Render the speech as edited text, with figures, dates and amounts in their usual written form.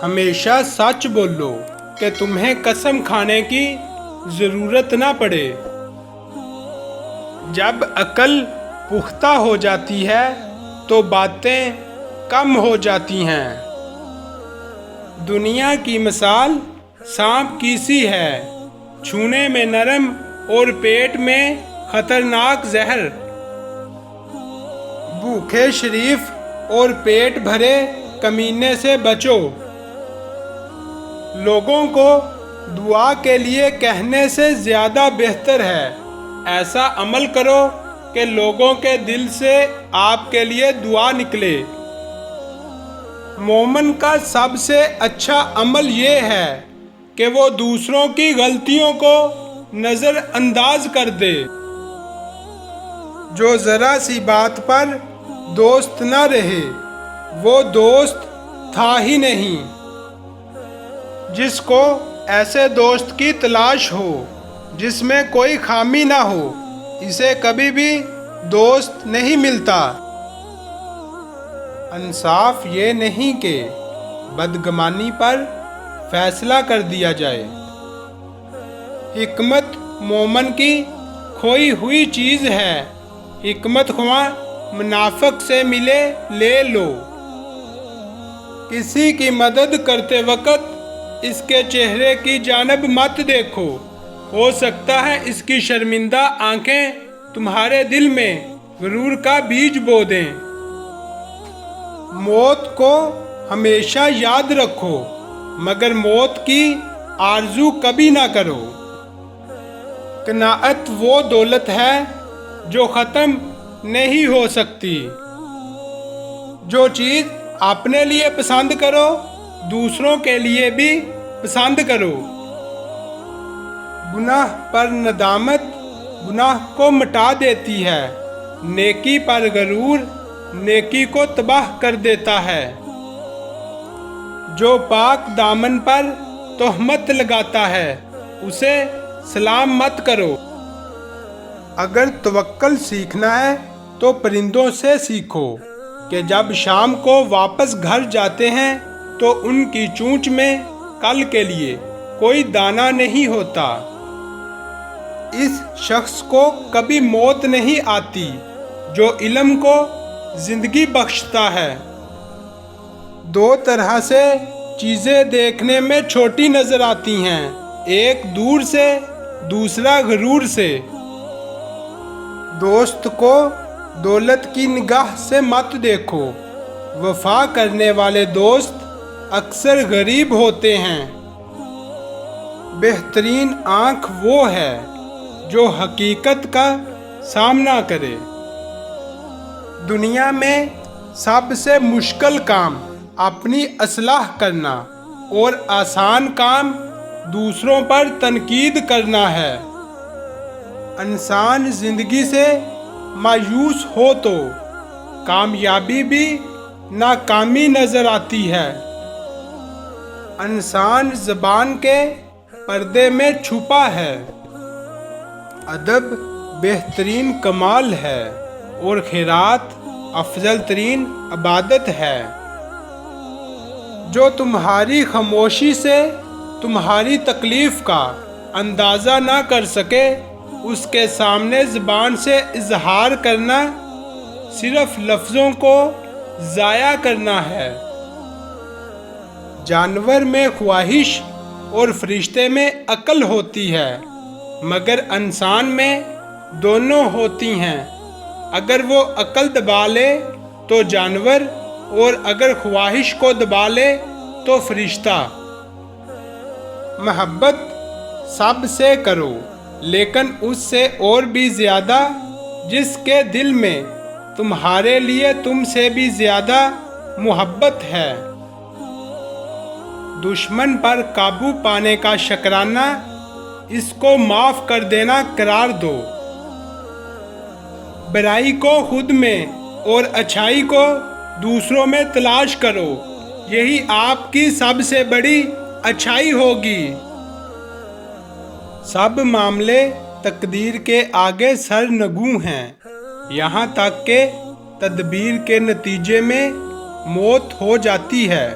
ہمیشہ سچ بولو کہ تمہیں قسم کھانے کی ضرورت نہ پڑے۔ جب عقل پختہ ہو جاتی ہے تو باتیں کم ہو جاتی ہیں۔ دنیا کی مثال سانپ کی سی ہے، چھونے میں نرم اور پیٹ میں خطرناک زہر۔ بھوکے شریف اور پیٹ بھرے کمینے سے بچو۔ لوگوں کو دعا کے لیے کہنے سے زیادہ بہتر ہے ایسا عمل کرو کہ لوگوں کے دل سے آپ کے لیے دعا نکلے۔ مومن کا سب سے اچھا عمل یہ ہے کہ وہ دوسروں کی غلطیوں کو نظر انداز کر دے۔ جو ذرا سی بات پر دوست نہ رہے وہ دوست تھا ہی نہیں۔ جس کو ایسے دوست کی تلاش ہو جس میں کوئی خامی نہ ہو، اسے کبھی بھی دوست نہیں ملتا۔ انصاف یہ نہیں کہ بدگمانی پر فیصلہ کر دیا جائے۔ حکمت مومن کی کھوئی ہوئی چیز ہے، حکمت خواہ منافق سے ملے لے لو۔ کسی کی مدد کرتے وقت اس کے چہرے کی جانب مت دیکھو، ہو سکتا ہے اس کی شرمندہ آنکھیں تمہارے دل میں غرور کا بیج بو دیں۔ موت کو ہمیشہ یاد رکھو مگر موت کی آرزو کبھی نہ کرو۔ قناعت وہ دولت ہے جو ختم نہیں ہو سکتی۔ جو چیز اپنے لیے پسند کرو دوسروں کے لیے بھی پسند کرو۔ گناہ پر ندامت گناہ کو مٹا دیتی ہے، نیکی پر غرور نیکی کو تباہ کر دیتا ہے۔ جو پاک دامن پر تہمت لگاتا ہے اسے سلام مت کرو۔ اگر توکل سیکھنا ہے تو پرندوں سے سیکھو کہ جب شام کو واپس گھر جاتے ہیں تو ان کی چونچ میں کل کے لیے کوئی دانہ نہیں ہوتا۔ اس شخص کو کبھی موت نہیں آتی جو علم کو زندگی بخشتا ہے۔ دو طرح سے چیزیں دیکھنے میں چھوٹی نظر آتی ہیں، ایک دور سے دوسرا غرور سے۔ دوست کو دولت کی نگاہ سے مت دیکھو، وفا کرنے والے دوست اکثر غریب ہوتے ہیں۔ بہترین آنکھ وہ ہے جو حقیقت کا سامنا کرے۔ دنیا میں سب سے مشکل کام اپنی اصلاح کرنا اور آسان کام دوسروں پر تنقید کرنا ہے۔ انسان زندگی سے مایوس ہو تو کامیابی بھی ناکامی نظر آتی ہے۔ انسان زبان کے پردے میں چھپا ہے۔ ادب بہترین کمال ہے اور خیرات افضل ترین عبادت ہے۔ جو تمہاری خاموشی سے تمہاری تکلیف کا اندازہ نہ کر سکے اس کے سامنے زبان سے اظہار کرنا صرف لفظوں کو ضائع کرنا ہے۔ جانور میں خواہش اور فرشتے میں عقل ہوتی ہے مگر انسان میں دونوں ہوتی ہیں۔ اگر وہ عقل دبا لے تو جانور اور اگر خواہش کو دبا لے تو فرشتہ۔ محبت سب سے کرو لیکن اس سے اور بھی زیادہ جس کے دل میں تمہارے لیے تم سے بھی زیادہ محبت ہے۔ دشمن پر قابو پانے کا شکرانہ اس کو معاف کر دینا قرار دو۔ برائی کو خود میں اور اچھائی کو دوسروں میں تلاش کرو، یہی آپ کی سب سے بڑی اچھائی ہوگی۔ سب معاملے تقدیر کے آگے سر نگوں ہیں، یہاں تک کہ تدبیر کے نتیجے میں موت ہو جاتی ہے۔